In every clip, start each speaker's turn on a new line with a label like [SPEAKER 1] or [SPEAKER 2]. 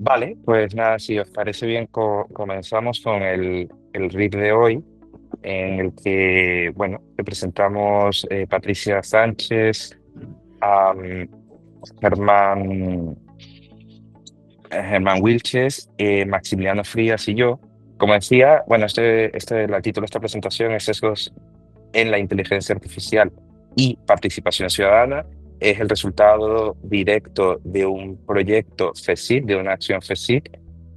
[SPEAKER 1] Vale, pues nada, si os parece bien, comenzamos con el RIC de hoy, en el que, bueno, te presentamos Patricia Sánchez, am, Germán, Germán Wilches, Maximiliano Frías y yo. Como decía, bueno, el título de esta presentación es Sesgos en la inteligencia artificial y participación ciudadana. Es el resultado directo de un proyecto FECIT, de una acción FECIT,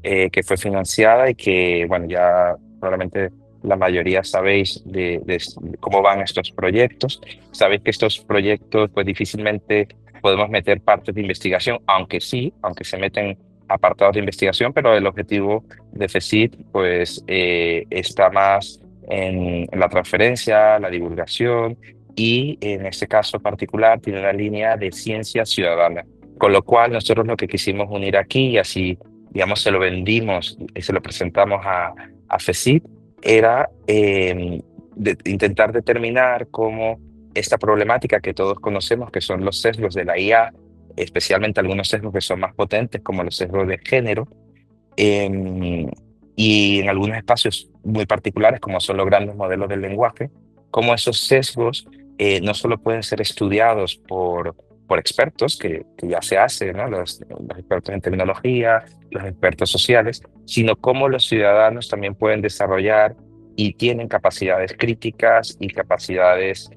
[SPEAKER 1] que fue financiada y que, bueno, ya probablemente la mayoría sabéis de cómo van estos proyectos. Sabéis que estos proyectos, pues difícilmente podemos meter partes de investigación, aunque sí, aunque se meten apartados de investigación, pero el objetivo de FECIT, pues, está más en la transferencia, la divulgación y en este caso particular tiene una línea de ciencia ciudadana. Con lo cual nosotros lo que quisimos unir aquí y así, digamos, se lo vendimos y se lo presentamos a FECIT era intentar determinar cómo esta problemática que todos conocemos, que son los sesgos de la IA, especialmente algunos sesgos que son más potentes, como los sesgos de género, em, y en algunos espacios muy particulares, como son los grandes modelos del lenguaje, cómo esos sesgos no solo pueden ser estudiados por expertos, que ya se hace, ¿no? Los expertos en tecnología, los expertos sociales, sino cómo los ciudadanos también pueden desarrollar y tienen capacidades críticas y capacidades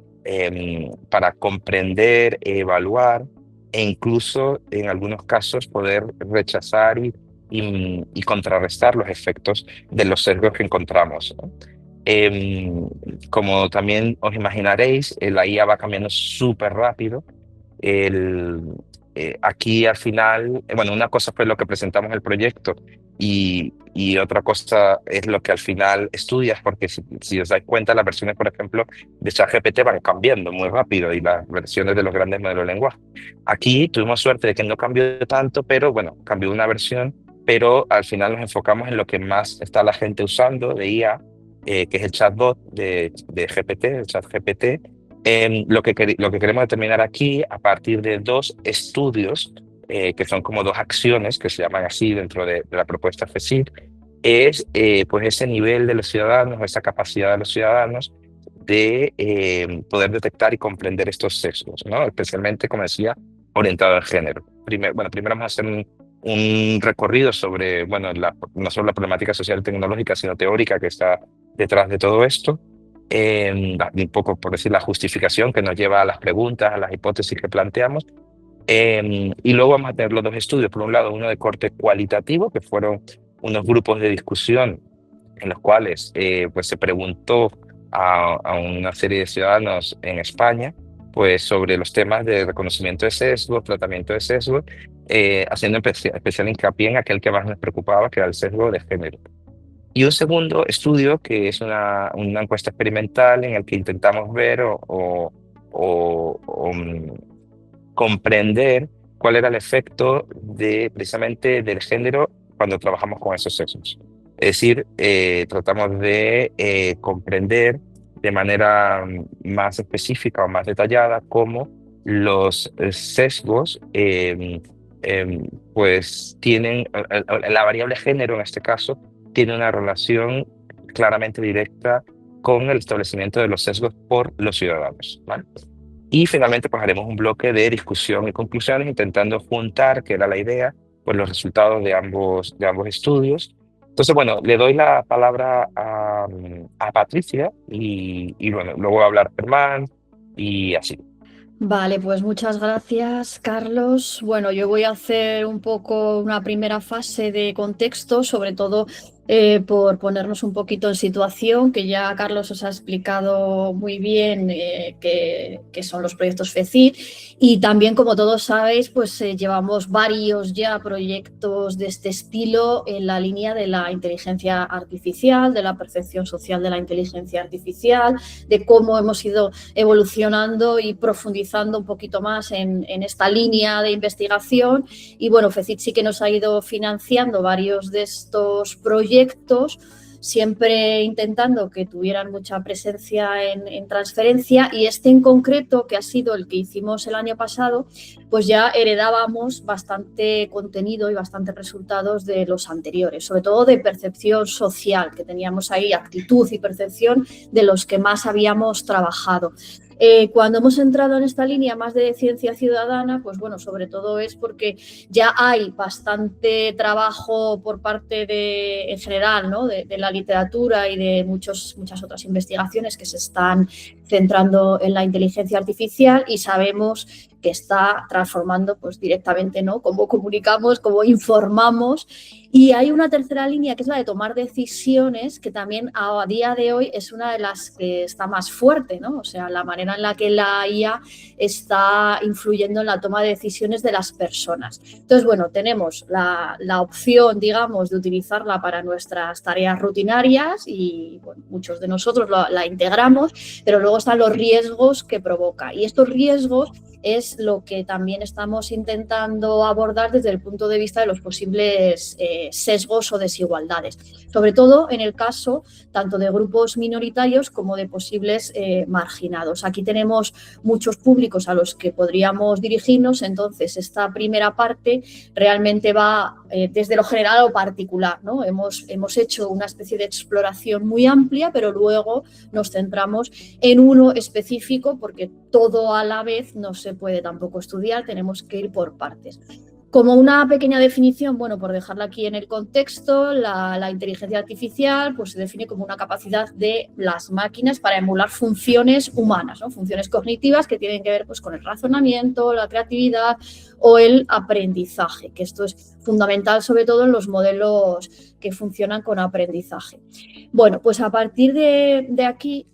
[SPEAKER 1] para comprender, evaluar e incluso en algunos casos poder rechazar y contrarrestar los efectos de los sesgos que encontramos, ¿no? Em, Como también os imaginaréis, la IA va cambiando súper rápido. El, Aquí al final, bueno, una cosa fue lo que presentamos el proyecto y otra cosa es lo que al final estudias, porque si os dais cuenta, las versiones, por ejemplo, de ChatGPT van cambiando muy rápido y las versiones de los grandes modelos de lenguaje. Aquí tuvimos suerte de que no cambió tanto, pero bueno, cambió una versión, pero al final nos enfocamos en lo que más está la gente usando de IA, que es el chatbot de GPT, el ChatGPT. Lo que queremos determinar aquí, a partir de dos estudios, que son como dos acciones que se llaman así dentro de la propuesta FECIT, es pues ese nivel de los ciudadanos, esa capacidad de los ciudadanos de poder detectar y comprender estos sesgos, ¿no? Especialmente, como decía, orientado al género. Primero vamos a hacer un recorrido sobre, bueno, no solo la problemática social y tecnológica, sino teórica que está detrás de todo esto, un poco, por decir, la justificación que nos lleva a las preguntas, a las hipótesis que planteamos. Y luego vamos a tener los dos estudios. Por un lado, uno de corte cualitativo, que fueron unos grupos de discusión en los cuales pues se preguntó a una serie de ciudadanos en España pues sobre los temas de reconocimiento de sesgos, tratamiento de sesgos, haciendo especial hincapié en aquel que más nos preocupaba, que era el sesgo de género. Y un segundo estudio que es una encuesta experimental en el que intentamos ver comprender cuál era el efecto precisamente del género cuando trabajamos con esos sesgos. Es decir, tratamos de comprender de manera más específica o más detallada cómo los sesgos pues tienen, la variable género en este caso, tiene una relación claramente directa con el establecimiento de los sesgos por los ciudadanos, ¿vale? Y finalmente, pues haremos un bloque de discusión y conclusiones, intentando juntar, que era la idea, pues los resultados de ambos estudios. Entonces, bueno, le doy la palabra a Patricia y bueno, luego va a hablar Germán y así.
[SPEAKER 2] Vale, pues muchas gracias, Carlos. Bueno, yo voy a hacer un poco una primera fase de contexto, sobre todo por ponernos un poquito en situación, que ya Carlos os ha explicado muy bien qué son los proyectos FECIT. Y también, como todos sabéis, pues llevamos varios ya proyectos de este estilo en la línea de la inteligencia artificial, de la percepción social de la inteligencia artificial, de cómo hemos ido evolucionando y profundizando un poquito más en esta línea de investigación. Y bueno, FECIT sí que nos ha ido financiando varios de estos proyectos, siempre intentando que tuvieran mucha presencia en transferencia, y este en concreto, que ha sido el que hicimos el año pasado, pues ya heredábamos bastante contenido y bastantes resultados de los anteriores, sobre todo de percepción social, que teníamos ahí actitud y percepción de los que más habíamos trabajado. Cuando hemos entrado en esta línea más de ciencia ciudadana, pues bueno, sobre todo es porque ya hay bastante trabajo por parte en general, ¿no? de la literatura y de muchas otras investigaciones que se están centrando en la inteligencia artificial, y sabemos que está transformando pues directamente, ¿no? Cómo comunicamos, cómo informamos. Y hay una tercera línea, que es la de tomar decisiones, que también a día de hoy es una de las que está más fuerte, ¿no? O sea, la manera en la que la IA está influyendo en la toma de decisiones de las personas. Entonces, bueno, tenemos la opción, digamos, de utilizarla para nuestras tareas rutinarias, y bueno, muchos de nosotros la integramos, pero luego están los riesgos que provoca. Y estos riesgos es lo que también estamos intentando abordar desde el punto de vista de los posibles sesgos o desigualdades, sobre todo en el caso tanto de grupos minoritarios como de posibles marginados. Aquí tenemos muchos públicos a los que podríamos dirigirnos, entonces esta primera parte realmente va desde lo general a lo particular, ¿no? Hemos hecho una especie de exploración muy amplia, pero luego nos centramos en uno específico, porque todo a la vez no se puede tampoco estudiar, tenemos que ir por partes. Como una pequeña definición, bueno, por dejarla aquí en el contexto, la inteligencia artificial pues, se define como una capacidad de las máquinas para emular funciones humanas, ¿no? Funciones cognitivas que tienen que ver pues, con el razonamiento, la creatividad o el aprendizaje, que esto es fundamental sobre todo en los modelos que funcionan con aprendizaje. Bueno, pues a partir de aquí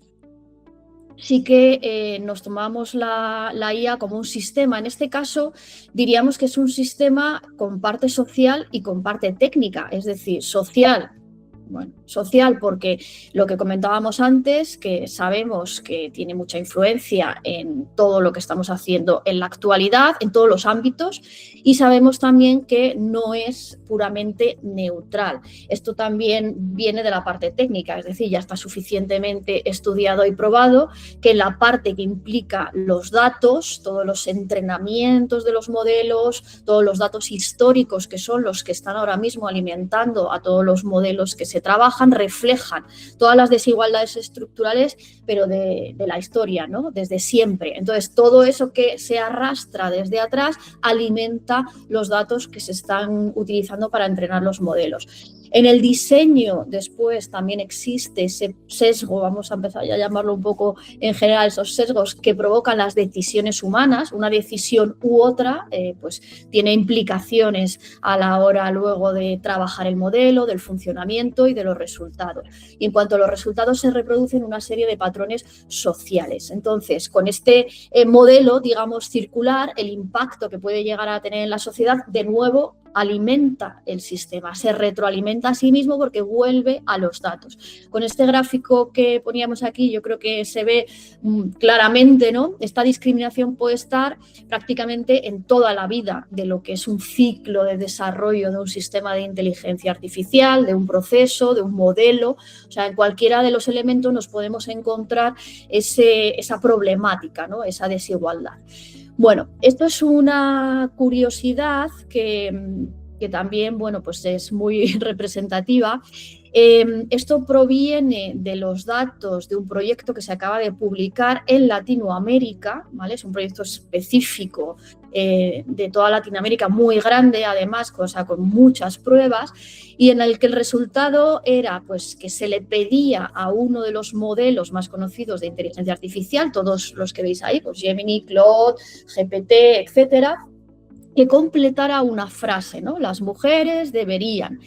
[SPEAKER 2] sí que nos tomamos la IA como un sistema. En este caso diríamos que es un sistema con parte social y con parte técnica, es decir, social. Bueno, social porque lo que comentábamos antes, que sabemos que tiene mucha influencia en todo lo que estamos haciendo en la actualidad, en todos los ámbitos, y sabemos también que no es puramente neutral. Esto también viene de la parte técnica, es decir, ya está suficientemente estudiado y probado que la parte que implica los datos, todos los entrenamientos de los modelos, todos los datos históricos, que son los que están ahora mismo alimentando a todos los modelos que se trabajan, reflejan todas las desigualdades estructurales, pero de la historia, ¿no? Desde siempre. Entonces, todo eso que se arrastra desde atrás alimenta los datos que se están utilizando para entrenar los modelos. En el diseño, después, también existe ese sesgo, vamos a empezar ya a llamarlo un poco en general, esos sesgos que provocan las decisiones humanas. Una decisión u otra pues tiene implicaciones a la hora luego de trabajar el modelo, del funcionamiento y de los resultados. Y en cuanto a los resultados, se reproducen una serie de patrones sociales. Entonces, con este modelo, digamos, circular, el impacto que puede llegar a tener en la sociedad, de nuevo, alimenta el sistema, se retroalimenta a sí mismo porque vuelve a los datos. Con este gráfico que poníamos aquí, yo creo que se ve claramente, ¿no? Esta discriminación puede estar prácticamente en toda la vida de lo que es un ciclo de desarrollo de un sistema de inteligencia artificial, de un proceso, de un modelo. O sea, en cualquiera de los elementos nos podemos encontrar esa problemática, ¿no? Esa desigualdad. Bueno, esto es una curiosidad que también, bueno, pues es muy representativa. Esto proviene de los datos de un proyecto que se acaba de publicar en Latinoamérica, ¿vale? Es un proyecto específico de toda Latinoamérica, muy grande además, con muchas pruebas, y en el que el resultado era pues, que se le pedía a uno de los modelos más conocidos de inteligencia artificial, todos los que veis ahí, pues Gemini, Claude, GPT, etcétera, que completara una frase, ¿no? Las mujeres deberían.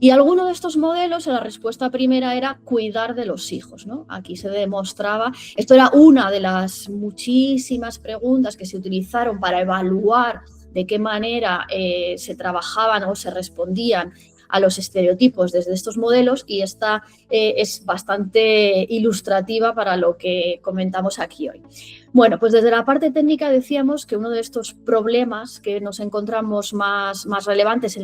[SPEAKER 2] Y alguno de estos modelos, la respuesta primera era cuidar de los hijos, ¿no? Aquí se demostraba, esto era una de las muchísimas preguntas que se utilizaron para evaluar de qué manera se trabajaban o se respondían a los estereotipos desde estos modelos, y esta es bastante ilustrativa para lo que comentamos aquí hoy. Bueno, pues desde la parte técnica decíamos que uno de estos problemas que nos encontramos más relevantes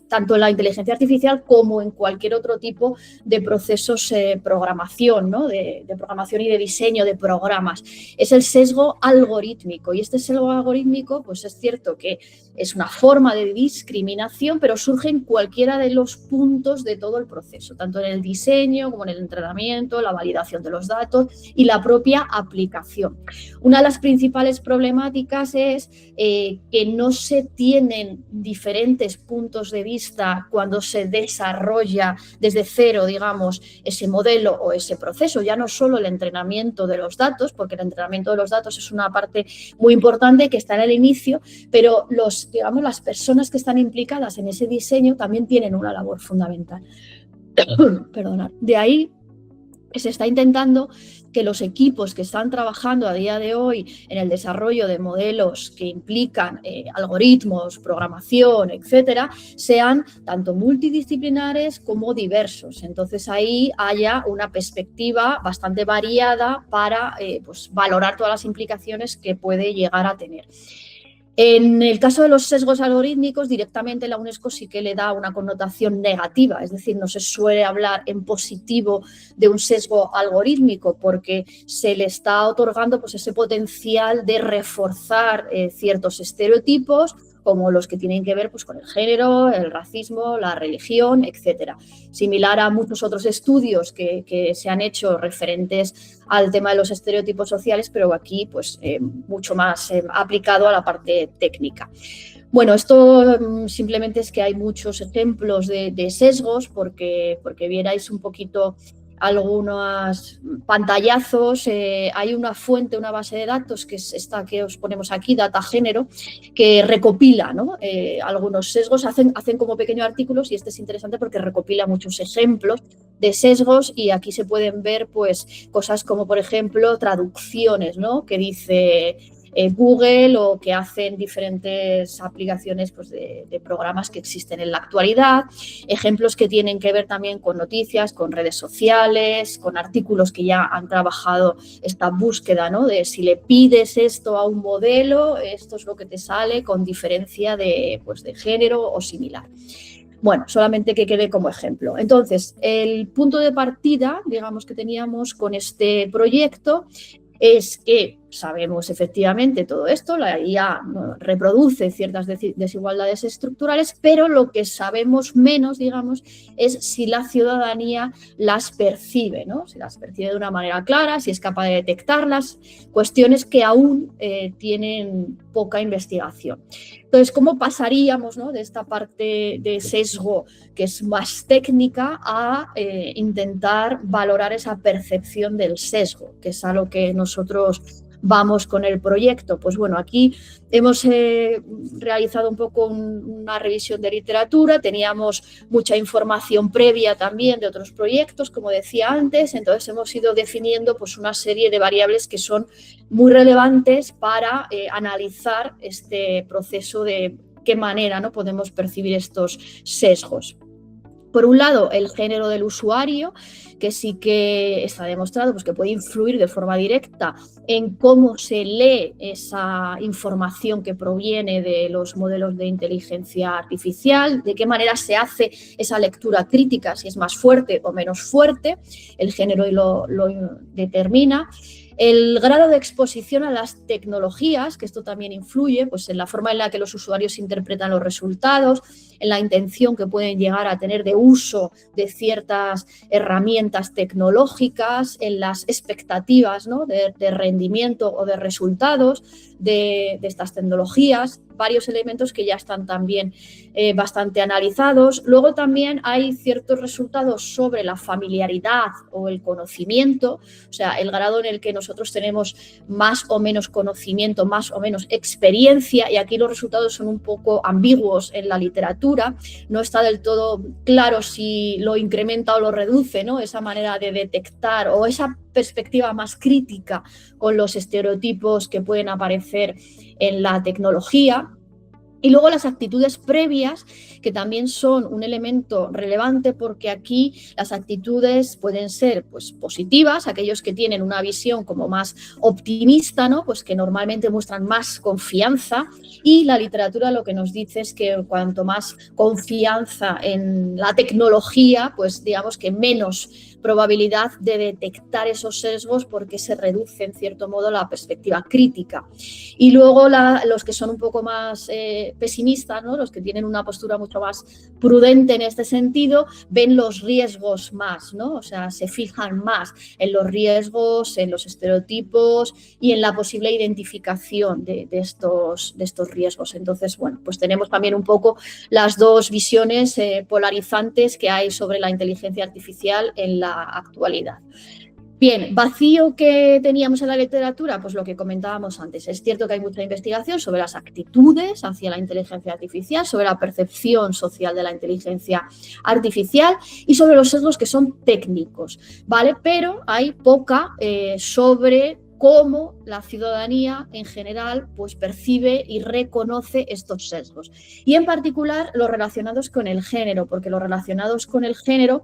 [SPEAKER 2] tanto en la inteligencia artificial como en cualquier otro tipo de procesos de programación, ¿no? de programación y de diseño de programas, es el sesgo algorítmico. Y este sesgo algorítmico, pues es cierto que es una forma de discriminación, pero surge en cualquiera de los puntos de todo el proceso, tanto en el diseño como en el entrenamiento, la validación de los datos y la propia aplicación. Una de las principales problemáticas es que no se tienen diferentes puntos de vista cuando se desarrolla desde cero, digamos, ese modelo o ese proceso. Ya no solo el entrenamiento de los datos, porque el entrenamiento de los datos es una parte muy importante que está en el inicio, pero las personas que están implicadas en ese diseño también tienen una labor fundamental. Perdonad. De ahí que se está intentando que los equipos que están trabajando a día de hoy en el desarrollo de modelos que implican algoritmos, programación, etcétera, sean tanto multidisciplinares como diversos. Entonces ahí haya una perspectiva bastante variada para pues, valorar todas las implicaciones que puede llegar a tener. En el caso de los sesgos algorítmicos, directamente la UNESCO sí que le da una connotación negativa, es decir, no se suele hablar en positivo de un sesgo algorítmico porque se le está otorgando pues, ese potencial de reforzar ciertos estereotipos, como los que tienen que ver pues, con el género, el racismo, la religión, etcétera. Similar a muchos otros estudios que se han hecho referentes al tema de los estereotipos sociales, pero aquí pues, mucho más aplicado a la parte técnica. Bueno, esto simplemente es que hay muchos ejemplos de sesgos porque vierais un poquito algunos pantallazos. Hay una fuente, una base de datos, que es esta que os ponemos aquí, Datagénero, que recopila, ¿no? Algunos sesgos, hacen como pequeños artículos, y este es interesante porque recopila muchos ejemplos de sesgos, y aquí se pueden ver pues, cosas como, por ejemplo, traducciones, ¿no? Que dice Google, o que hacen diferentes aplicaciones pues, de programas que existen en la actualidad. Ejemplos que tienen que ver también con noticias, con redes sociales, con artículos que ya han trabajado esta búsqueda, ¿no? De si le pides esto a un modelo, esto es lo que te sale, con diferencia pues, de género o similar. Bueno, solamente que quede como ejemplo. Entonces, el punto de partida, digamos, que teníamos con este proyecto es que sabemos efectivamente todo esto, la IA reproduce ciertas desigualdades estructurales, pero lo que sabemos menos, digamos, es si la ciudadanía las percibe, ¿no? Si las percibe de una manera clara, si es capaz de detectarlas, cuestiones que aún tienen poca investigación. Entonces, ¿cómo pasaríamos, ¿no? de esta parte de sesgo que es más técnica a intentar valorar esa percepción del sesgo, que es a lo que nosotros vamos con el proyecto? Pues bueno, aquí hemos realizado un poco una revisión de literatura, teníamos mucha información previa también de otros proyectos, como decía antes, entonces hemos ido definiendo pues, una serie de variables que son muy relevantes para analizar este proceso de qué manera, ¿no? podemos percibir estos sesgos. Por un lado, el género del usuario, que sí que está demostrado pues, que puede influir de forma directa en cómo se lee esa información que proviene de los modelos de inteligencia artificial, de qué manera se hace esa lectura crítica, si es más fuerte o menos fuerte, el género lo determina. El grado de exposición a las tecnologías, que esto también influye pues, en la forma en la que los usuarios interpretan los resultados, en la intención que pueden llegar a tener de uso de ciertas herramientas tecnológicas, en las expectativas, ¿no? de rendimiento o de resultados de estas tecnologías, varios elementos que ya están también bastante analizados. Luego también hay ciertos resultados sobre la familiaridad o el conocimiento, o sea, el grado en el que nosotros tenemos más o menos conocimiento, más o menos experiencia, y aquí los resultados son un poco ambiguos en la literatura, no está del todo claro si lo incrementa o lo reduce, ¿no? Esa manera de detectar o esa perspectiva más crítica con los estereotipos que pueden aparecer en la tecnología. Y luego las actitudes previas, que también son un elemento relevante, porque aquí las actitudes pueden ser pues, positivas, aquellos que tienen una visión como más optimista, ¿no? Pues que normalmente muestran más confianza, y la literatura lo que nos dice es que cuanto más confianza en la tecnología, pues digamos que menos probabilidad de detectar esos sesgos, porque se reduce en cierto modo la perspectiva crítica. Y luego los que son un poco más pesimistas, ¿no? Los que tienen una postura mucho más prudente en este sentido, ven los riesgos más, ¿no? O sea, se fijan más en los riesgos, en los estereotipos y en la posible identificación de estos riesgos. Entonces, bueno, pues tenemos también un poco las dos visiones polarizantes que hay sobre la inteligencia artificial en la actualidad. Bien, vacío que teníamos en la literatura, pues lo que comentábamos antes. Es cierto que hay mucha investigación sobre las actitudes hacia la inteligencia artificial, sobre la percepción social de la inteligencia artificial y sobre los sesgos que son técnicos, ¿vale? Pero hay poca sobre cómo la ciudadanía en general pues percibe y reconoce estos sesgos. Y en particular los relacionados con el género, porque los relacionados con el género,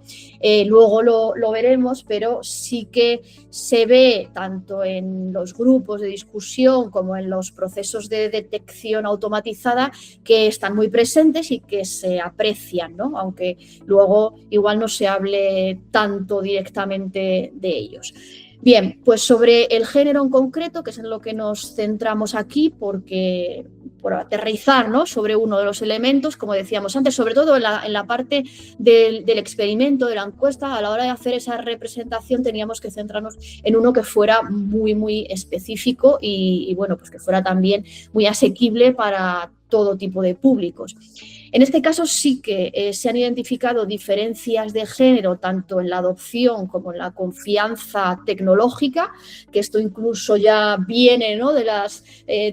[SPEAKER 2] luego lo veremos, pero sí que se ve tanto en los grupos de discusión como en los procesos de detección automatizada, que están muy presentes y que se aprecian, ¿no? Aunque luego igual no se hable tanto directamente de ellos. Bien, pues sobre el género en concreto, que es en lo que nos centramos aquí, porque por aterrizar, ¿no? Sobre uno de los elementos, como decíamos antes, sobre todo en la parte del experimento, de la encuesta, a la hora de hacer esa representación teníamos que centrarnos en uno que fuera muy, muy específico y bueno, pues que fuera también muy asequible para todo tipo de públicos. En este caso sí que se han identificado diferencias de género tanto en la adopción como en la confianza tecnológica, que esto incluso ya viene, ¿no? De las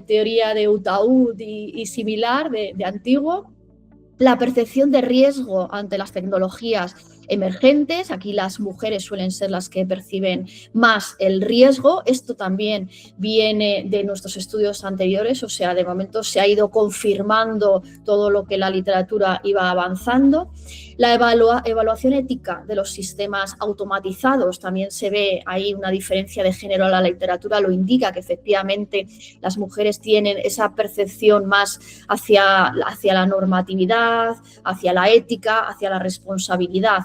[SPEAKER 2] teorías de Utaud y similar, de antiguo. La percepción de riesgo ante las tecnologías emergentes, aquí las mujeres suelen ser las que perciben más el riesgo. Esto también viene de nuestros estudios anteriores, o sea, de momento se ha ido confirmando todo lo que la literatura iba avanzando. La evaluación ética de los sistemas automatizados, también se ve ahí una diferencia de género. La literatura lo indica, que efectivamente las mujeres tienen esa percepción más hacia la normatividad, hacia la ética, hacia la responsabilidad.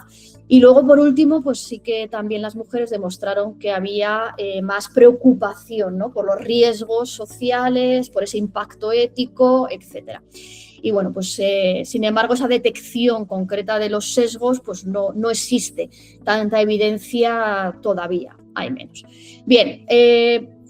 [SPEAKER 2] Y luego, por último, pues sí que también las mujeres demostraron que había más preocupación, ¿no? Por los riesgos sociales, por ese impacto ético, etcétera. Y bueno, pues sin embargo esa detección concreta de los sesgos pues no existe tanta evidencia todavía, hay menos. Bien,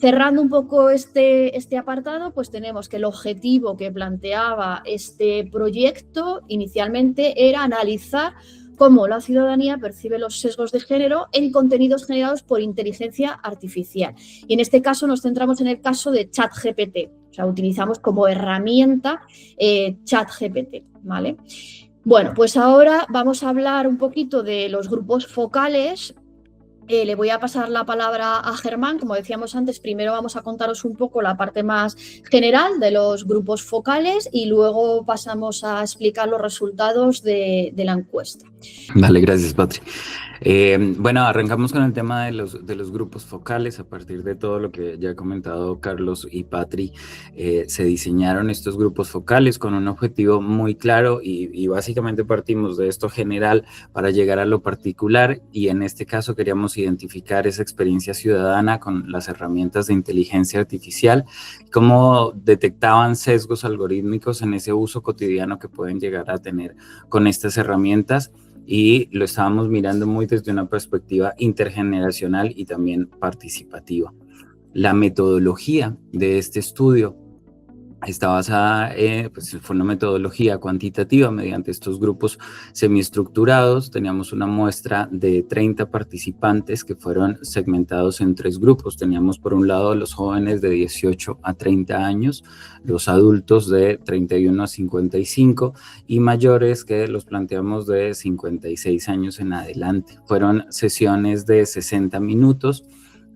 [SPEAKER 2] cerrando un poco este apartado, pues tenemos que el objetivo que planteaba este proyecto inicialmente era analizar cómo la ciudadanía percibe los sesgos de género en contenidos generados por inteligencia artificial. Y en este caso nos centramos en el caso de ChatGPT, o sea, utilizamos como herramienta ChatGPT, ¿vale? Bueno, pues ahora vamos a hablar un poquito de los grupos focales. Le voy a pasar la palabra a Germán. Como decíamos antes, primero vamos a contaros un poco la parte más general de los grupos focales y luego pasamos a explicar los resultados de la encuesta.
[SPEAKER 3] Vale, gracias, Patri. Bueno, arrancamos con el tema de los grupos focales. A partir de todo lo que ya ha comentado Carlos y Patri, se diseñaron estos grupos focales con un objetivo muy claro y básicamente partimos de esto general para llegar a lo particular, y en este caso queríamos identificar esa experiencia ciudadana con las herramientas de inteligencia artificial, cómo detectaban sesgos algorítmicos en ese uso cotidiano que pueden llegar a tener con estas herramientas. Y lo estábamos mirando muy desde una perspectiva intergeneracional y también participativa. La metodología de este estudio está basada, pues fue una metodología cuantitativa mediante estos grupos semiestructurados. Teníamos una muestra de 30 participantes que fueron segmentados en 3 grupos. Teníamos por un lado los jóvenes de 18 a 30 años, los adultos de 31 a 55 y mayores que los planteamos de 56 años en adelante. Fueron sesiones de 60 minutos.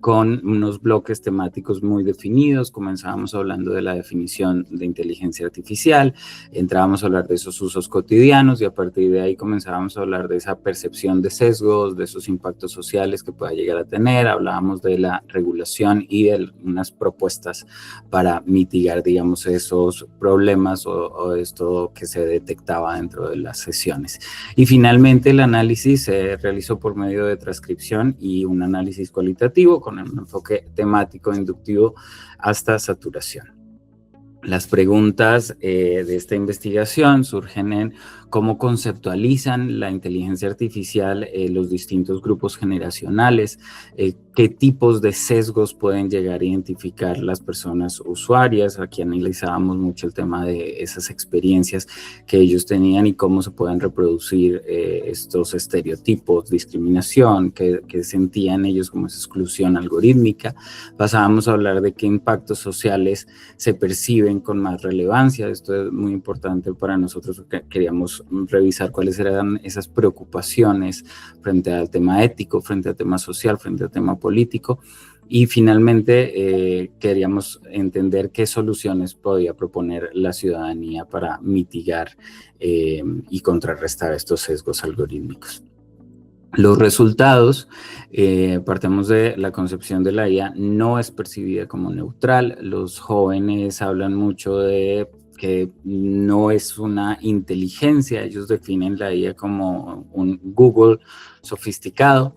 [SPEAKER 3] con unos bloques temáticos muy definidos. Comenzábamos hablando de la definición de inteligencia artificial, entrábamos a hablar de esos usos cotidianos y a partir de ahí comenzábamos a hablar de esa percepción de sesgos, de esos impactos sociales que pueda llegar a tener. Hablábamos de la regulación y de unas propuestas para mitigar, digamos, esos problemas o esto que se detectaba dentro de las sesiones. Y finalmente el análisis se realizó por medio de transcripción y un análisis cualitativo con un enfoque temático inductivo hasta saturación. Las preguntas de esta investigación surgen en cómo conceptualizan la inteligencia artificial los distintos grupos generacionales, qué tipos de sesgos pueden llegar a identificar las personas usuarias. Aquí analizábamos mucho el tema de esas experiencias que ellos tenían y cómo se pueden reproducir estos estereotipos, discriminación, que sentían ellos como esa exclusión algorítmica. Pasábamos a hablar de qué impactos sociales se perciben con más relevancia. Esto es muy importante para nosotros porque queríamos revisar cuáles eran esas preocupaciones frente al tema ético, frente al tema social, frente al tema político. Y finalmente queríamos entender qué soluciones podía proponer la ciudadanía para mitigar y contrarrestar estos sesgos algorítmicos. Los resultados, partimos de la concepción de la IA, no es percibida como neutral. Los jóvenes hablan mucho de que no es una inteligencia, ellos definen la IA como un Google sofisticado.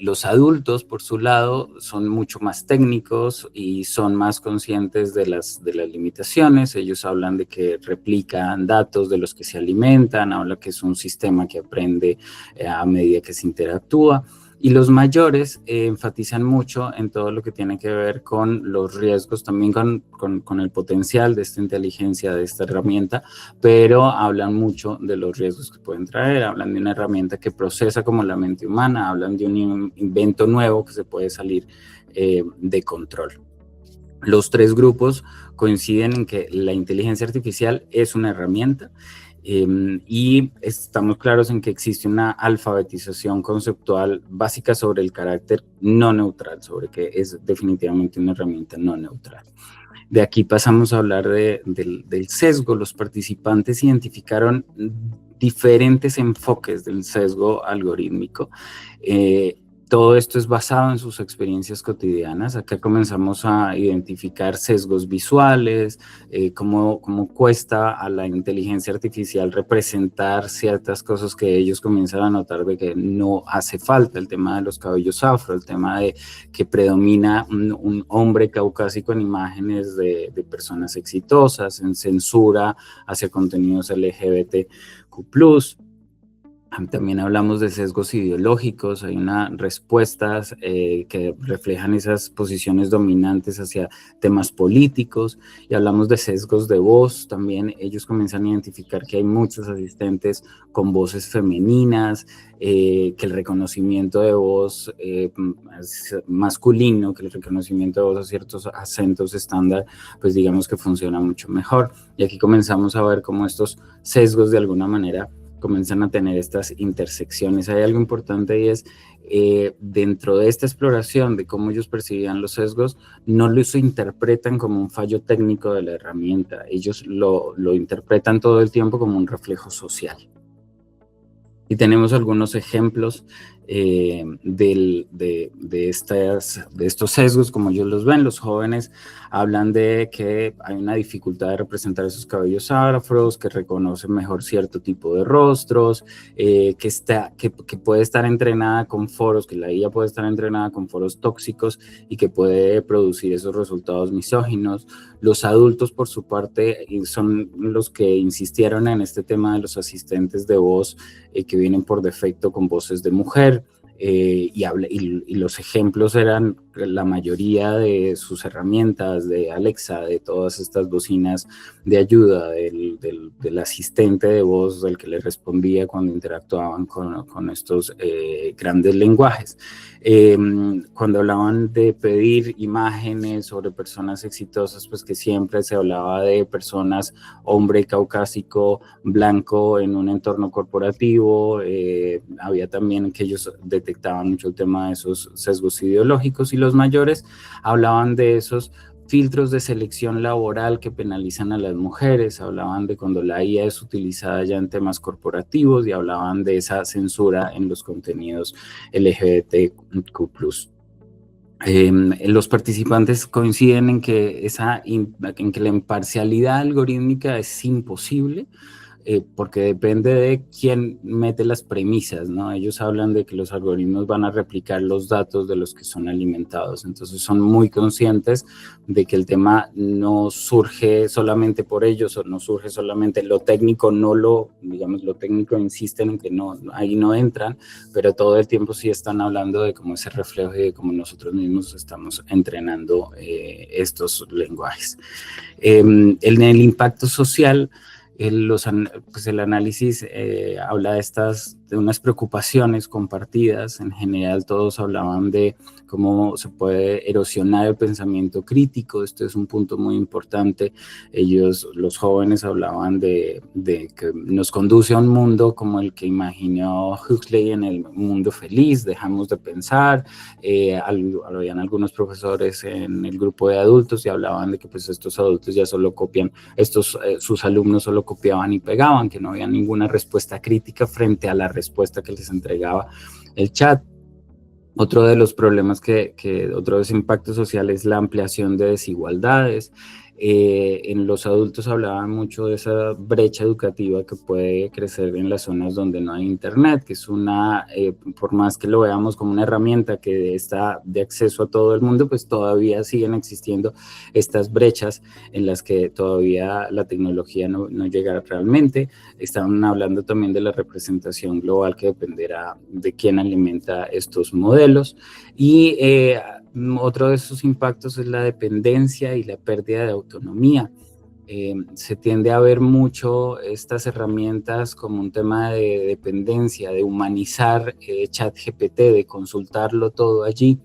[SPEAKER 3] Los adultos, por su lado, son mucho más técnicos y son más conscientes de las limitaciones. Ellos hablan de que replican datos de los que se alimentan, hablan que es un sistema que aprende a medida que se interactúa. Y los mayores enfatizan mucho en todo lo que tiene que ver con los riesgos, también con el potencial de esta inteligencia, de esta herramienta, pero hablan mucho de los riesgos que pueden traer, hablan de una herramienta que procesa como la mente humana, hablan de un invento nuevo que se puede salir de control. Los tres grupos coinciden en que la inteligencia artificial es una herramienta, y estamos claros en que existe una alfabetización conceptual básica sobre el carácter no neutral, sobre que es definitivamente una herramienta no neutral. De aquí pasamos a hablar del sesgo. Los participantes identificaron diferentes enfoques del sesgo algorítmico. Todo esto es basado en sus experiencias cotidianas. Acá comenzamos a identificar sesgos visuales, cómo cuesta a la inteligencia artificial representar ciertas cosas que ellos comienzan a notar de que no hace falta. El tema de los cabellos afro, el tema de que predomina un hombre caucásico en imágenes de personas exitosas, en censura hacia contenidos LGBTQ+. También hablamos de sesgos ideológicos, hay unas respuestas que reflejan esas posiciones dominantes hacia temas políticos, y hablamos de sesgos de voz. También ellos comienzan a identificar que hay muchos asistentes con voces femeninas, que el reconocimiento de voz es masculino, que el reconocimiento de voz a ciertos acentos estándar, pues digamos que funciona mucho mejor. Y aquí comenzamos a ver cómo estos sesgos de alguna manera comienzan a tener estas intersecciones. Hay algo importante y es, dentro de esta exploración de cómo ellos percibían los sesgos, no los interpretan como un fallo técnico de la herramienta, ellos lo interpretan todo el tiempo como un reflejo social. Y tenemos algunos ejemplos de estos sesgos, como ellos los ven. Los jóvenes hablan de que hay una dificultad de representar esos cabellos afros, que reconocen mejor cierto tipo de rostros, que puede estar entrenada con foros, que la IA puede estar entrenada con foros tóxicos y que puede producir esos resultados misóginos. Los adultos, por su parte, son los que insistieron en este tema de los asistentes de voz que vienen por defecto con voces de mujer. Y los ejemplos eran la mayoría de sus herramientas, de Alexa, de todas estas bocinas de ayuda, del asistente de voz, del que le respondía cuando interactuaban con estos grandes lenguajes. Cuando hablaban de pedir imágenes sobre personas exitosas, pues que siempre se hablaba de personas, hombre caucásico, blanco en un entorno corporativo. Había también que ellos detectaban detectaban mucho el tema de esos sesgos ideológicos, y los mayores hablaban de esos filtros de selección laboral que penalizan a las mujeres, hablaban de cuando la IA es utilizada ya en temas corporativos y hablaban de esa censura en los contenidos LGBTQ+. Los participantes coinciden en que la imparcialidad algorítmica es imposible, porque depende de quién mete las premisas, ¿no? Ellos hablan de que los algoritmos van a replicar los datos de los que son alimentados, entonces son muy conscientes de que el tema no surge solamente por ellos, o no surge solamente lo técnico, lo técnico insisten en que ahí no entran, pero todo el tiempo sí están hablando de cómo ese reflejo y de cómo nosotros mismos estamos entrenando estos lenguajes. En el impacto social, el análisis habla de unas preocupaciones compartidas. En general todos hablaban de cómo se puede erosionar el pensamiento crítico. Esto es un punto muy importante. Los jóvenes hablaban de que nos conduce a un mundo como el que imaginó Huxley en El Mundo Feliz, dejamos de pensar. Habían algunos profesores en el grupo de adultos y hablaban de que pues estos adultos ya solo copian, sus alumnos solo copiaban y pegaban, que no había ninguna respuesta crítica frente a la respuesta que les entregaba el chat. Otro de los problemas otro de los impactos sociales es la ampliación de desigualdades. En los adultos hablaban mucho de esa brecha educativa que puede crecer en las zonas donde no hay internet, que es por más que lo veamos como una herramienta que está de acceso a todo el mundo, pues todavía siguen existiendo estas brechas en las que todavía la tecnología no llega realmente. Estaban hablando también de la representación global, que dependerá de quién alimenta estos modelos. Y otro de esos impactos es la dependencia y la pérdida de autonomía. Se tiende a ver mucho estas herramientas como un tema de dependencia, de humanizar ChatGPT, de consultarlo todo allí,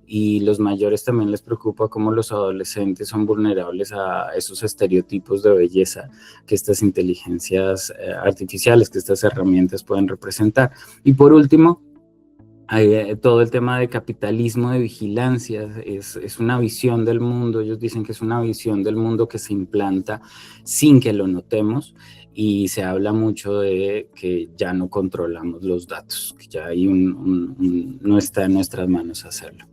[SPEAKER 3] y los mayores también les preocupa cómo los adolescentes son vulnerables a esos estereotipos de belleza que estas inteligencias artificiales, que estas herramientas pueden representar. Y por último, hay todo el tema de capitalismo de vigilancia. Es una visión del mundo. Ellos dicen que es una visión del mundo que se implanta sin que lo notemos, y se habla mucho de que ya no controlamos los datos, que ya hay no está en nuestras manos hacerlo.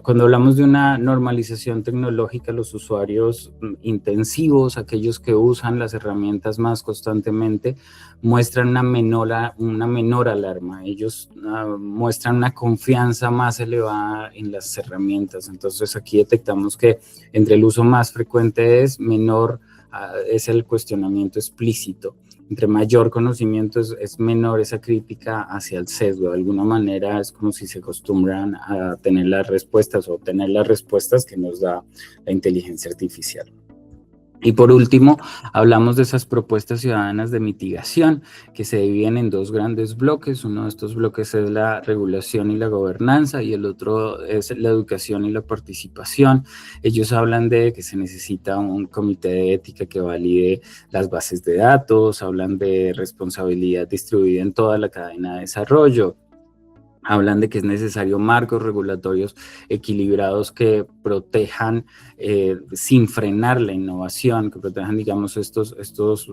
[SPEAKER 3] Cuando hablamos de una normalización tecnológica, los usuarios intensivos, aquellos que usan las herramientas más constantemente, muestran una menor alarma. Ellos muestran una confianza más elevada en las herramientas. Entonces aquí detectamos que entre el uso más frecuente es el cuestionamiento explícito. Entre mayor conocimiento es menor esa crítica hacia el sesgo. De alguna manera es como si se acostumbran a tener las respuestas, o obtener las respuestas que nos da la inteligencia artificial. Y por último, hablamos de esas propuestas ciudadanas de mitigación, que se dividen en dos grandes bloques. Uno de estos bloques es la regulación y la gobernanza, y el otro es la educación y la participación. Ellos hablan de que se necesita un comité de ética que valide las bases de datos, hablan de responsabilidad distribuida en toda la cadena de desarrollo. Hablan de que es necesario marcos regulatorios equilibrados que protejan sin frenar la innovación, que protejan, digamos, estos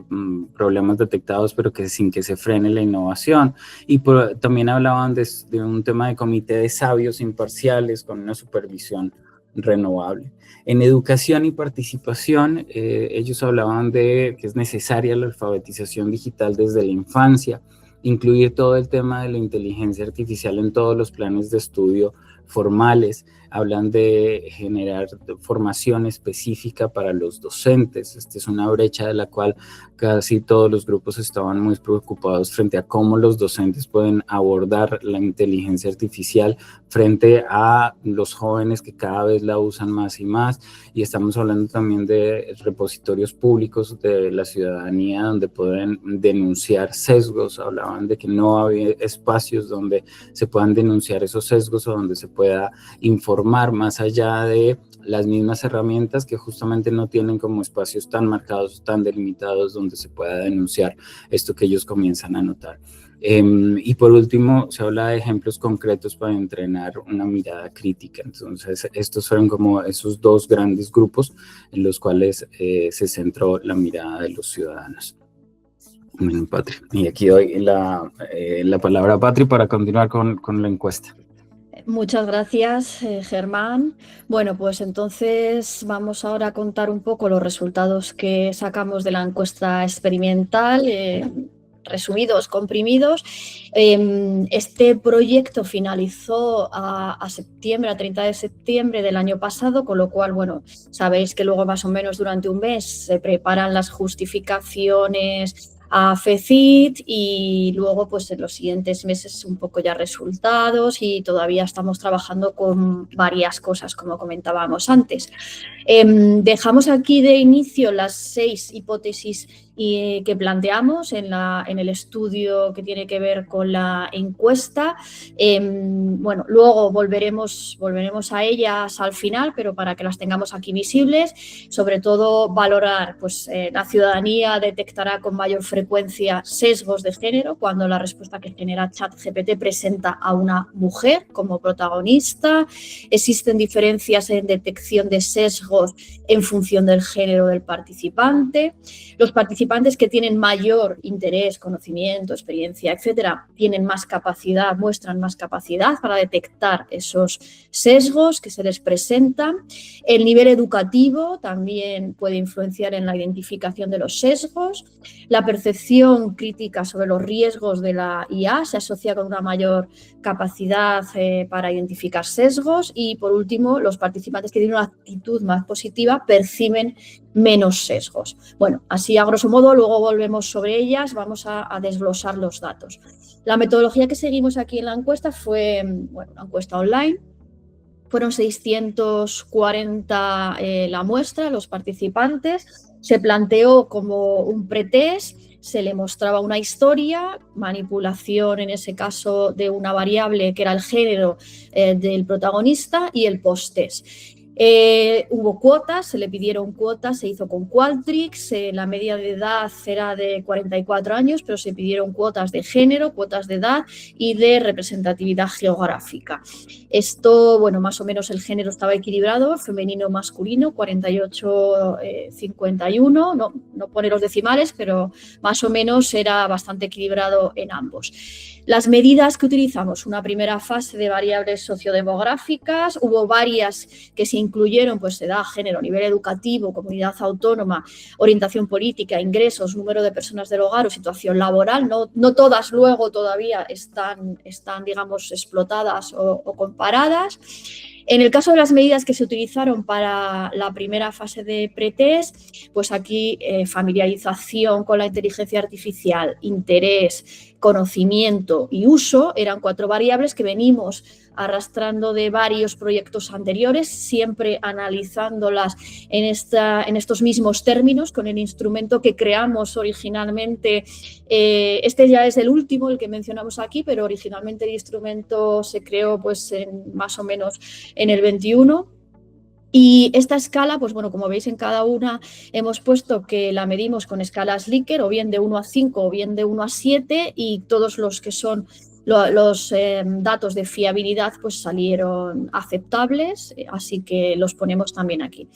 [SPEAKER 3] problemas detectados, pero que sin que se frene la innovación. Y también hablaban de un tema de comité de sabios imparciales con una supervisión renovable. En educación y participación, ellos hablaban de que es necesaria la alfabetización digital desde la infancia, incluir todo el tema de la inteligencia artificial en todos los planes de estudio formales. Hablan de generar formación específica para los docentes. Esta es una brecha de la cual casi todos los grupos estaban muy preocupados frente a cómo los docentes pueden abordar la inteligencia artificial frente a los jóvenes que cada vez la usan más y más. Y estamos hablando también de repositorios públicos de la ciudadanía donde pueden denunciar sesgos. Hablaban de que no había espacios donde se puedan denunciar esos sesgos, o donde se pueda informar más allá de las mismas herramientas, que justamente no tienen como espacios tan marcados, tan delimitados donde se pueda denunciar esto que ellos comienzan a notar. Y por último, se habla de ejemplos concretos para entrenar una mirada crítica. Entonces, estos fueron como esos dos grandes grupos en los cuales se centró la mirada de los ciudadanos. Bueno, Patri, y aquí doy la palabra a Patri para continuar con la encuesta.
[SPEAKER 2] Muchas gracias, Germán. Bueno, pues entonces vamos ahora a contar un poco los resultados que sacamos de la encuesta experimental, resumidos, comprimidos. Este proyecto finalizó a septiembre, a 30 de septiembre del año pasado, con lo cual, bueno, sabéis que luego más o menos durante un mes se preparan las justificaciones a FECIT y luego pues en los siguientes meses un poco ya resultados y todavía estamos trabajando con varias cosas como comentábamos antes. Dejamos aquí de inicio las 6 hipótesis que planteamos en el estudio que tiene que ver con la encuesta. Bueno, luego volveremos a ellas al final, pero para que las tengamos aquí visibles, sobre todo valorar, pues la ciudadanía detectará con mayor frecuencia sesgos de género cuando la respuesta que genera ChatGPT presenta a una mujer como protagonista. Existen diferencias en detección de sesgos en función del género del participante. Los participantes que tienen mayor interés, conocimiento, experiencia, etcétera, tienen más capacidad, muestran más capacidad para detectar esos sesgos que se les presentan. El nivel educativo también puede influenciar en la identificación de los sesgos. La percepción crítica sobre los riesgos de la IA se asocia con una mayor capacidad para identificar sesgos. Y, por último, los participantes que tienen una actitud más positiva perciben menos sesgos. Bueno, así a grosso modo, luego volvemos sobre ellas, vamos a desglosar los datos. La metodología que seguimos aquí en la encuesta fue, bueno, una encuesta online. Fueron 640 la muestra, los participantes. Se planteó como un pretest, se le mostraba una historia, manipulación en ese caso de una variable que era el género del protagonista y el post-test. Hubo cuotas, se le pidieron cuotas, se hizo con Qualtrics, la media de edad era de 44 años, pero se pidieron cuotas de género, cuotas de edad y de representatividad geográfica. Esto, bueno, más o menos el género estaba equilibrado, femenino-masculino, 48-51, no pone los decimales, pero más o menos era bastante equilibrado en ambos. Las medidas que utilizamos, una primera fase de variables sociodemográficas, hubo varias que se incluyeron, pues edad, género, nivel educativo, comunidad autónoma, orientación política, ingresos, número de personas del hogar o situación laboral. No todas luego todavía están digamos, explotadas o comparadas. En el caso de las medidas que se utilizaron para la primera fase de pretest, pues aquí familiarización con la inteligencia artificial, interés, conocimiento y uso eran 4 variables que venimos arrastrando de varios proyectos anteriores, siempre analizándolas en estos mismos términos con el instrumento que creamos originalmente. Este ya es el último, el que mencionamos aquí, pero originalmente el instrumento se creó pues más o menos en el 21. Y esta escala, pues bueno, como veis en cada una hemos puesto que la medimos con escalas Likert, o bien de 1 a 5 o bien de 1 a 7, y todos los que son los datos de fiabilidad pues salieron aceptables, así que los ponemos también aquí.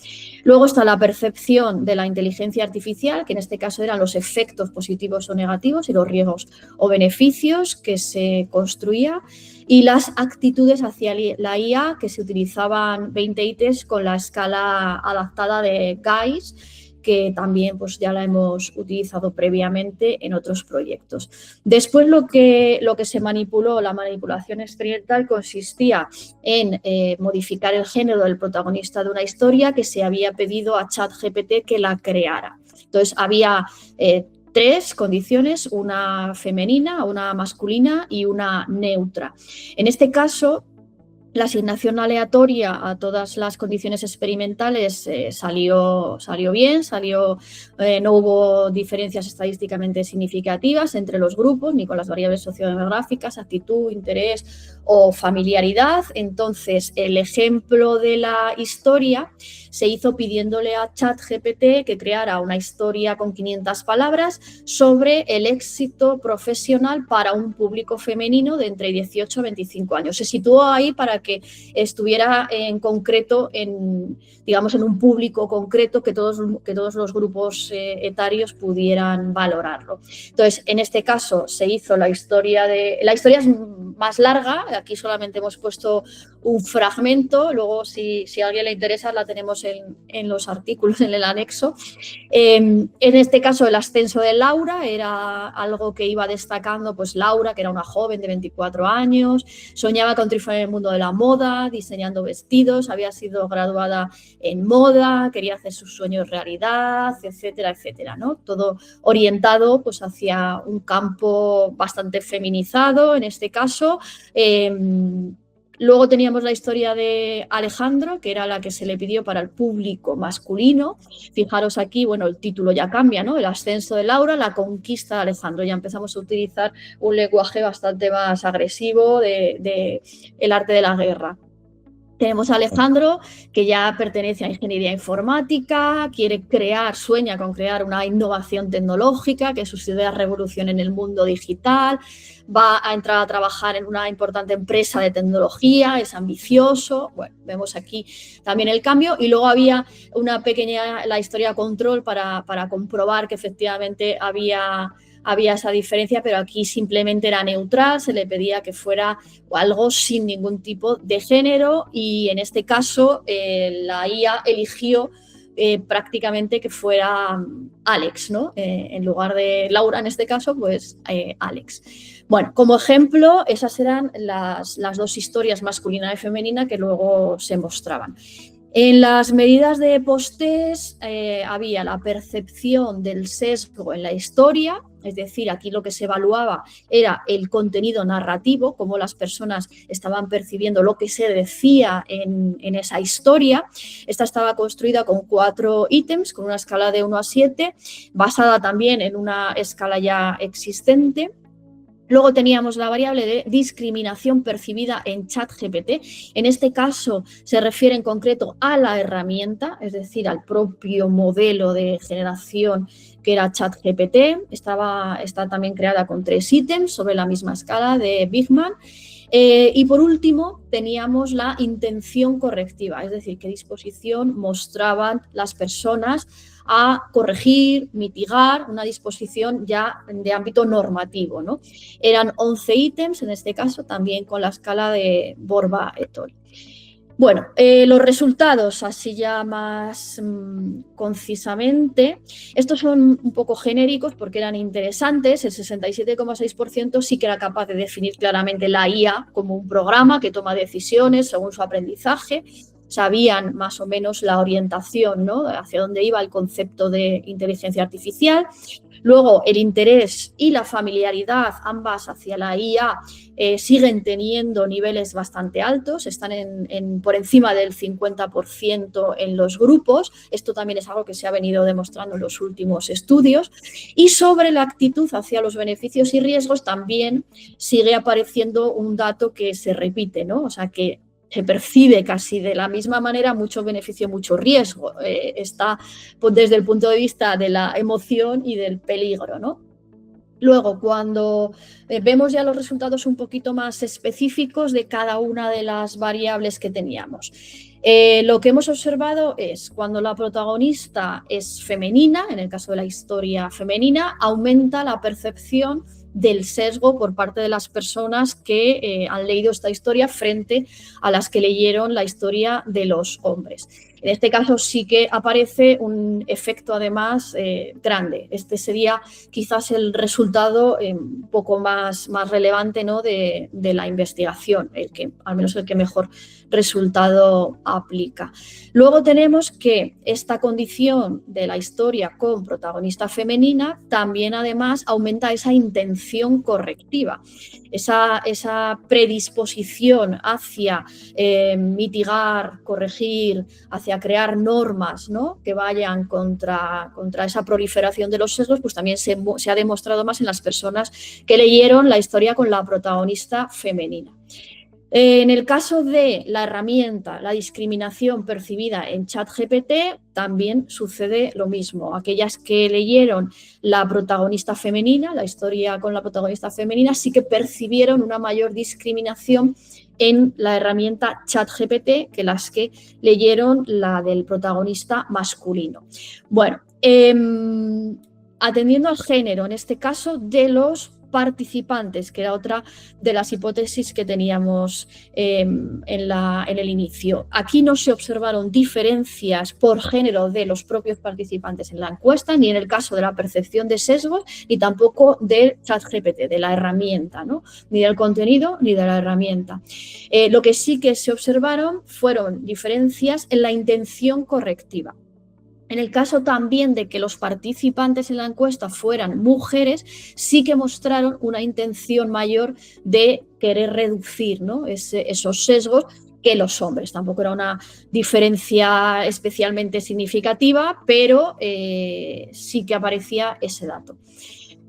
[SPEAKER 2] Luego está la percepción de la inteligencia artificial, que en este caso eran los efectos positivos o negativos y los riesgos o beneficios que se construía, y las actitudes hacia la IA, que se utilizaban 20 ítems con la escala adaptada de Geiss, que también pues, ya la hemos utilizado previamente en otros proyectos. Después lo que se manipuló, la manipulación experimental, consistía en modificar el género del protagonista de una historia que se había pedido a ChatGPT que la creara. Entonces había 3 condiciones, una femenina, una masculina y una neutra. En este caso, La asignación aleatoria a todas las condiciones experimentales salió bien, no hubo diferencias estadísticamente significativas entre los grupos, ni con las variables sociodemográficas, actitud, interés o familiaridad. Entonces, el ejemplo de la historia se hizo pidiéndole a ChatGPT que creara una historia con 500 palabras sobre el éxito profesional para un público femenino de entre 18 a 25 años. Se situó ahí para que estuviera en concreto digamos, en un público concreto que todos los grupos etarios pudieran valorarlo. Entonces, en este caso se hizo la historia es más larga, aquí solamente hemos puesto un fragmento, luego si a alguien le interesa la tenemos en los artículos, en el anexo. En este caso el ascenso de Laura era algo que iba destacando, pues Laura, que era una joven de 24 años, soñaba con triunfar en el mundo de la moda, diseñando vestidos, había sido graduada en moda, quería hacer sus sueños realidad, etcétera, etcétera, ¿no? Todo orientado pues hacia un campo bastante feminizado en este caso. Luego teníamos la historia de Alejandro, que era la que se le pidió para el público masculino. Fijaros aquí, bueno, el título ya cambia, ¿no? El ascenso de Laura, la conquista de Alejandro. Ya empezamos a utilizar un lenguaje bastante más agresivo de el arte de la guerra. Tenemos a Alejandro, que ya pertenece a ingeniería informática, sueña con crear una innovación tecnológica, que sus ideas revolucionen el mundo digital, va a entrar a trabajar en una importante empresa de tecnología, es ambicioso. Bueno, vemos aquí también el cambio. Y luego había la historia control para comprobar que efectivamente había esa diferencia, pero aquí simplemente era neutral, se le pedía que fuera algo sin ningún tipo de género y en este caso la IA eligió prácticamente que fuera Alex, ¿no? En lugar de Laura en este caso, pues Alex. Bueno, como ejemplo, esas eran las dos historias, masculina y femenina, que luego se mostraban. En las medidas de post-test había la percepción del sesgo en la historia, es decir, aquí lo que se evaluaba era el contenido narrativo, cómo las personas estaban percibiendo lo que se decía en esa historia. Esta estaba construida con 4 ítems, con una escala de 1 a 7, basada también en una escala ya existente. Luego teníamos la variable de discriminación percibida en ChatGPT. En este caso se refiere en concreto a la herramienta, es decir, al propio modelo de generación que era ChatGPT. Está también creada con 3 ítems sobre la misma escala de Bigman. Y por último teníamos la intención correctiva, es decir, qué disposición mostraban las personas a corregir, mitigar, una disposición ya de ámbito normativo, ¿no? Eran 11 ítems, en este caso también con la escala de Borba et al. Bueno, los resultados, así ya más concisamente, estos son un poco genéricos porque eran interesantes. El 67,6% sí que era capaz de definir claramente la IA como un programa que toma decisiones según su aprendizaje. Sabían más o menos la orientación, ¿no? Hacia dónde iba el concepto de inteligencia artificial. Luego, el interés y la familiaridad, ambas hacia la IA, siguen teniendo niveles bastante altos, están por encima del 50% en los grupos. Esto también es algo que se ha venido demostrando en los últimos estudios. Y sobre la actitud hacia los beneficios y riesgos también sigue apareciendo un dato que se repite, ¿no? O sea, que se percibe casi de la misma manera mucho beneficio, mucho riesgo. Está pues, desde el punto de vista de la emoción y del peligro, ¿no? Luego, cuando vemos ya los resultados un poquito más específicos de cada una de las variables que teníamos. Lo que hemos observado es cuando la protagonista es femenina, en el caso de la historia femenina, aumenta la percepción del sesgo por parte de las personas que han leído esta historia frente a las que leyeron la historia de los hombres. En este caso sí que aparece un efecto además grande. Este sería quizás el resultado un poco más relevante, ¿no? de la investigación, al menos el que mejor resultado aplica. Luego tenemos que esta condición de la historia con protagonista femenina también además aumenta esa intención correctiva, esa predisposición hacia mitigar, corregir, hacia crear normas, ¿no?, que vayan contra esa proliferación de los sesgos, pues también se ha demostrado más en las personas que leyeron la historia con la protagonista femenina. En el caso de la herramienta, la discriminación percibida en ChatGPT, también sucede lo mismo. Aquellas que leyeron la protagonista femenina, la historia con la protagonista femenina, sí que percibieron una mayor discriminación en la herramienta ChatGPT que las que leyeron la del protagonista masculino. Bueno, atendiendo al género, en este caso, de los participantes, que era otra de las hipótesis que teníamos en el inicio. Aquí no se observaron diferencias por género de los propios participantes en la encuesta, ni en el caso de la percepción de sesgos, ni tampoco del ChatGPT, de la herramienta, ¿no?, ni del contenido ni de la herramienta. Lo que sí que se observaron fueron diferencias en la intención correctiva. En el caso también de que los participantes en la encuesta fueran mujeres, sí que mostraron una intención mayor de querer reducir, ¿no?, esos sesgos que los hombres. Tampoco era una diferencia especialmente significativa, pero sí que aparecía ese dato.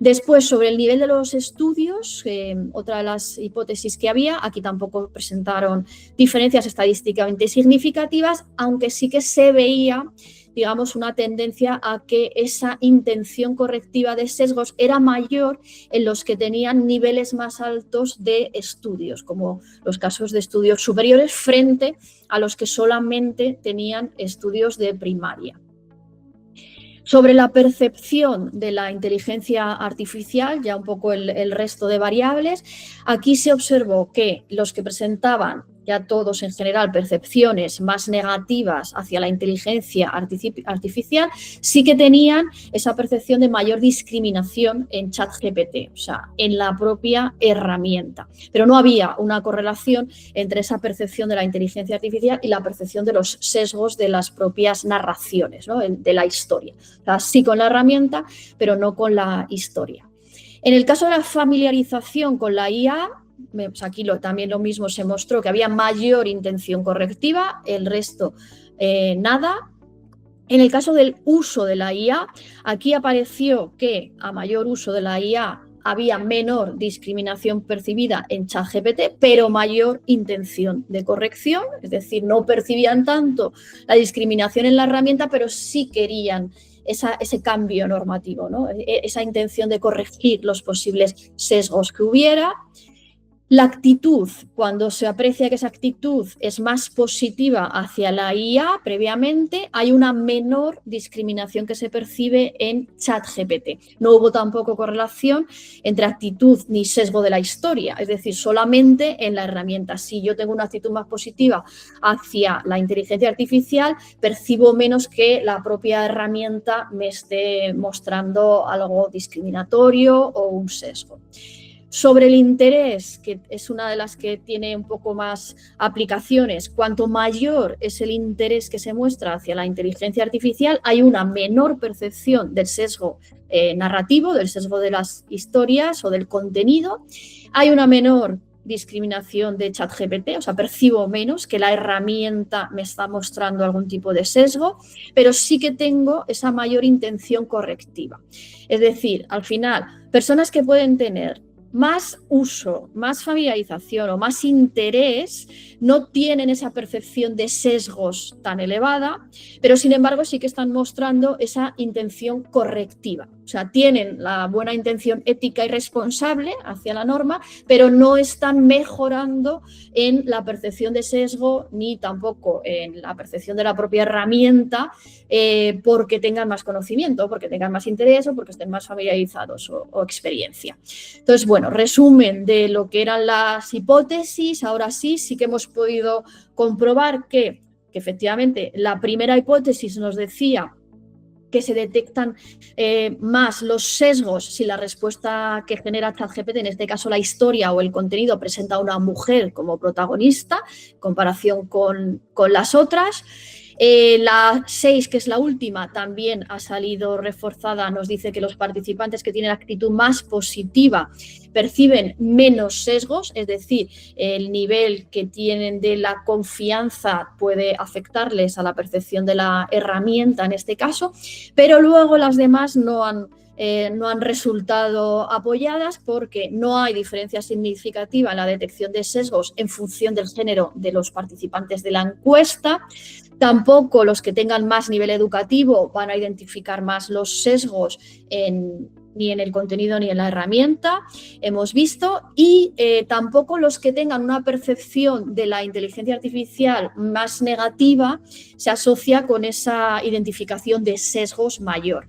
[SPEAKER 2] Después, sobre el nivel de los estudios, otra de las hipótesis que había, aquí tampoco presentaron diferencias estadísticamente significativas, aunque sí que se veía, digamos, una tendencia a que esa intención correctiva de sesgos era mayor en los que tenían niveles más altos de estudios, como los casos de estudios superiores, frente a los que solamente tenían estudios de primaria. Sobre la percepción de la inteligencia artificial, ya un poco el resto de variables, aquí se observó que los que presentaban, ya todos en general, percepciones más negativas hacia la inteligencia artificial, sí que tenían esa percepción de mayor discriminación en ChatGPT, o sea, en la propia herramienta. Pero no había una correlación entre esa percepción de la inteligencia artificial y la percepción de los sesgos de las propias narraciones, ¿no?, de la historia. O sea, sí con la herramienta, pero no con la historia. En el caso de la familiarización con la IA, pues aquí también lo mismo se mostró, que había mayor intención correctiva, el resto nada. En el caso del uso de la IA, aquí apareció que a mayor uso de la IA había menor discriminación percibida en ChatGPT, pero mayor intención de corrección, es decir, no percibían tanto la discriminación en la herramienta, pero sí querían ese cambio normativo, ¿no?, esa intención de corregir los posibles sesgos que hubiera. La actitud, cuando se aprecia que esa actitud es más positiva hacia la IA previamente, hay una menor discriminación que se percibe en ChatGPT. No hubo tampoco correlación entre actitud ni sesgo de la historia, es decir, solamente en la herramienta. Si yo tengo una actitud más positiva hacia la inteligencia artificial, percibo menos que la propia herramienta me esté mostrando algo discriminatorio o un sesgo. Sobre el interés, que es una de las que tiene un poco más aplicaciones, cuanto mayor es el interés que se muestra hacia la inteligencia artificial, hay una menor percepción del sesgo narrativo, del sesgo de las historias o del contenido, hay una menor discriminación de ChatGPT, o sea, percibo menos que la herramienta me está mostrando algún tipo de sesgo, pero sí que tengo esa mayor intención correctiva. Es decir, al final, personas que pueden tener más uso, más familiarización o más interés no tienen esa percepción de sesgos tan elevada, pero sin embargo sí que están mostrando esa intención correctiva. O sea, tienen la buena intención ética y responsable hacia la norma, pero no están mejorando en la percepción de sesgo ni tampoco en la percepción de la propia herramienta porque tengan más conocimiento, porque tengan más interés o porque estén más familiarizados o experiencia. Entonces, bueno, resumen de lo que eran las hipótesis. Ahora sí que hemos podido comprobar que efectivamente la primera hipótesis nos decía que se detectan más los sesgos si la respuesta que genera ChatGPT, en este caso la historia o el contenido, presenta a una mujer como protagonista en comparación con las otras. La 6, que es la última, también ha salido reforzada, nos dice que los participantes que tienen actitud más positiva perciben menos sesgos, es decir, el nivel que tienen de la confianza puede afectarles a la percepción de la herramienta en este caso, pero luego las demás no han resultado apoyadas porque no hay diferencia significativa en la detección de sesgos en función del género de los participantes de la encuesta. Tampoco los que tengan más nivel educativo van a identificar más los sesgos ni en el contenido ni en la herramienta, hemos visto, y tampoco los que tengan una percepción de la inteligencia artificial más negativa se asocia con esa identificación de sesgos mayor.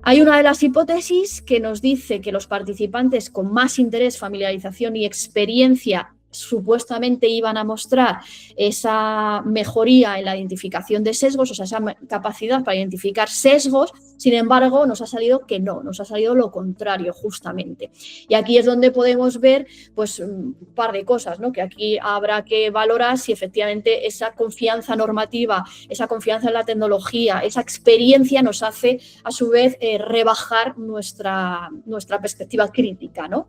[SPEAKER 2] Hay una de las hipótesis que nos dice que los participantes con más interés, familiarización y experiencia supuestamente iban a mostrar esa mejoría en la identificación de sesgos, o sea, esa capacidad para identificar sesgos. Sin embargo, nos ha salido que no, nos ha salido lo contrario justamente. Y aquí es donde podemos ver pues un par de cosas, ¿no? Que aquí habrá que valorar si efectivamente esa confianza normativa, esa confianza en la tecnología, esa experiencia nos hace a su vez rebajar nuestra perspectiva crítica, ¿no?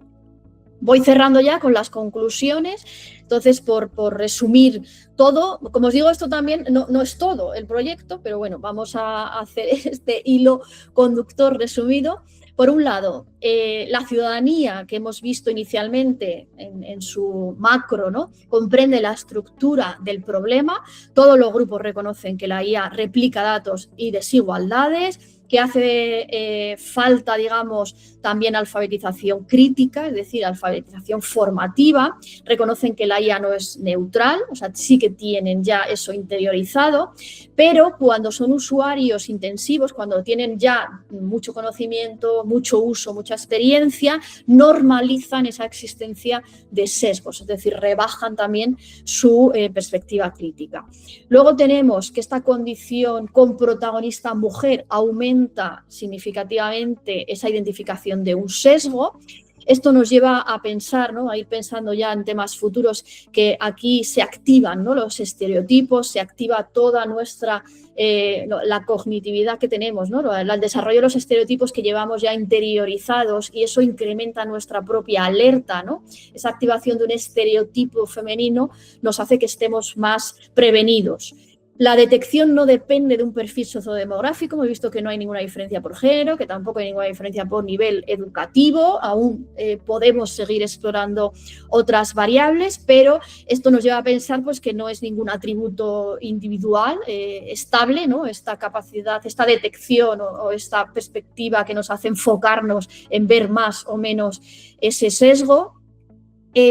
[SPEAKER 2] Voy cerrando ya con las conclusiones. Entonces, por resumir todo, como os digo, esto también no es todo el proyecto, pero bueno, vamos a hacer este hilo conductor resumido. Por un lado, la ciudadanía que hemos visto inicialmente en su macro, ¿no?, comprende la estructura del problema. Todos los grupos reconocen que la IA replica datos y desigualdades, que hace falta, digamos, también alfabetización crítica, es decir, alfabetización formativa. Reconocen que la IA no es neutral, o sea, sí que tienen ya eso interiorizado, pero cuando son usuarios intensivos, cuando tienen ya mucho conocimiento, mucho uso, mucha experiencia, normalizan esa existencia de sesgos, es decir, rebajan también su perspectiva crítica. Luego tenemos que esta condición con protagonista mujer aumenta significativamente esa identificación de un sesgo. Esto nos lleva a pensar, ¿no?, a ir pensando ya en temas futuros, que aquí se activan, ¿no?, los estereotipos, se activa toda nuestra la cognitividad que tenemos, ¿no?, el desarrollo de los estereotipos que llevamos ya interiorizados, y eso incrementa nuestra propia alerta, ¿no? Esa activación de un estereotipo femenino nos hace que estemos más prevenidos. La detección no depende de un perfil sociodemográfico. Hemos visto que no hay ninguna diferencia por género, que tampoco hay ninguna diferencia por nivel educativo. Aún podemos seguir explorando otras variables, pero esto nos lleva a pensar pues, que no es ningún atributo individual estable, ¿no? Esta capacidad, esta detección o esta perspectiva que nos hace enfocarnos en ver más o menos ese sesgo.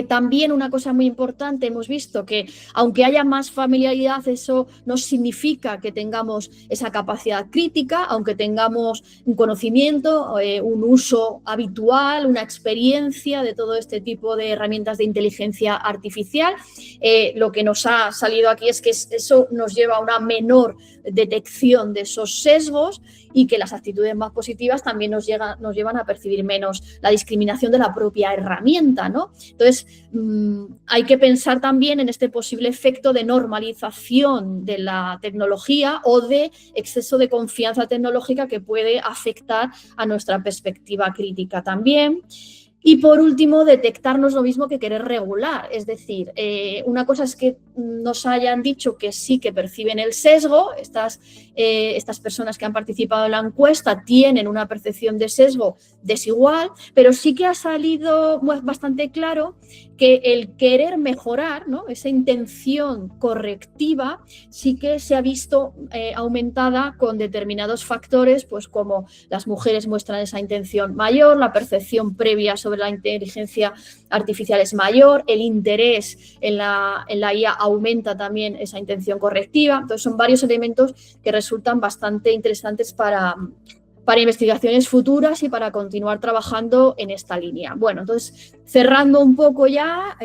[SPEAKER 2] También una cosa muy importante, hemos visto que aunque haya más familiaridad, eso no significa que tengamos esa capacidad crítica, aunque tengamos un conocimiento, un uso habitual, una experiencia de todo este tipo de herramientas de inteligencia artificial. Lo que nos ha salido aquí es que eso nos lleva a una menor detección de esos sesgos, y que las actitudes más positivas también nos llevan a percibir menos la discriminación de la propia herramienta, ¿no? Entonces, hay que pensar también en este posible efecto de normalización de la tecnología o de exceso de confianza tecnológica que puede afectar a nuestra perspectiva crítica también. Y por último, detectarnos lo mismo que querer regular. Es decir, una cosa es que nos hayan dicho que sí que perciben el sesgo. Estas personas que han participado en la encuesta tienen una percepción de sesgo desigual, pero sí que ha salido bastante claro que el querer mejorar, ¿no?, esa intención correctiva, sí que se ha visto aumentada con determinados factores, pues como las mujeres muestran esa intención mayor, la percepción previa sobre la inteligencia artificial es mayor, el interés en la IA aumenta también esa intención correctiva. Entonces son varios elementos que resultan bastante interesantes para investigaciones futuras y para continuar trabajando en esta línea. Bueno, entonces, cerrando un poco ya,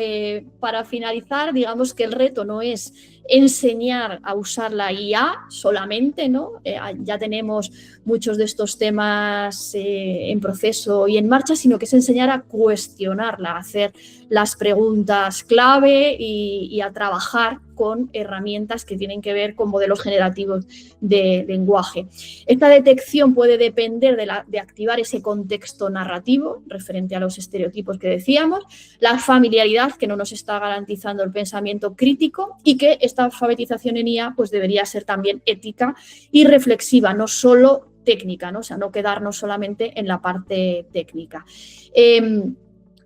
[SPEAKER 2] para finalizar, digamos que el reto no es enseñar a usar la IA solamente, ¿no? Ya tenemos muchos de estos temas en proceso y en marcha, sino que es enseñar a cuestionarla, a hacer las preguntas clave y a trabajar con herramientas que tienen que ver con modelos generativos de lenguaje. Esta detección puede depender de activar ese contexto narrativo referente a los estereotipos que decíamos, la familiaridad que no nos está garantizando el pensamiento crítico y que esta alfabetización en IA pues debería ser también ética y reflexiva, no solo técnica, ¿no? O sea, no quedarnos solamente en la parte técnica.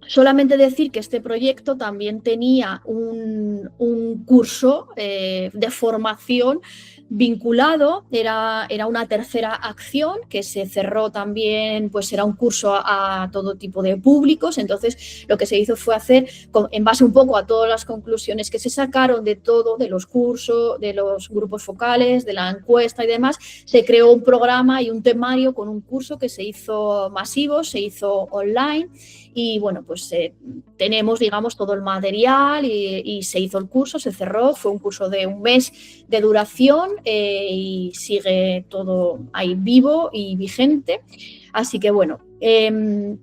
[SPEAKER 2] Solamente decir que este proyecto también tenía un curso de formación vinculado, era una tercera acción que se cerró también, pues era un curso a todo tipo de públicos. Entonces lo que se hizo fue hacer, en base un poco a todas las conclusiones que se sacaron de todo, de los cursos, de los grupos focales, de la encuesta y demás, se creó un programa y un temario con un curso que se hizo masivo, se hizo online. Y bueno, pues tenemos, digamos, todo el material y se hizo el curso, se cerró, fue un curso de 1 mes de duración y sigue todo ahí vivo y vigente. Así que bueno,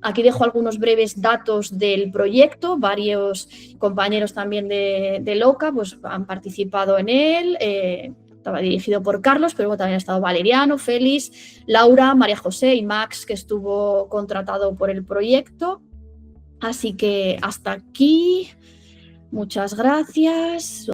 [SPEAKER 2] aquí dejo algunos breves datos del proyecto. Varios compañeros también de LOCA pues, han participado en él. Estaba dirigido por Carlos, pero también ha estado Valeriano, Félix, Laura, María José y Max, que estuvo contratado por el proyecto. Así que hasta aquí, muchas gracias.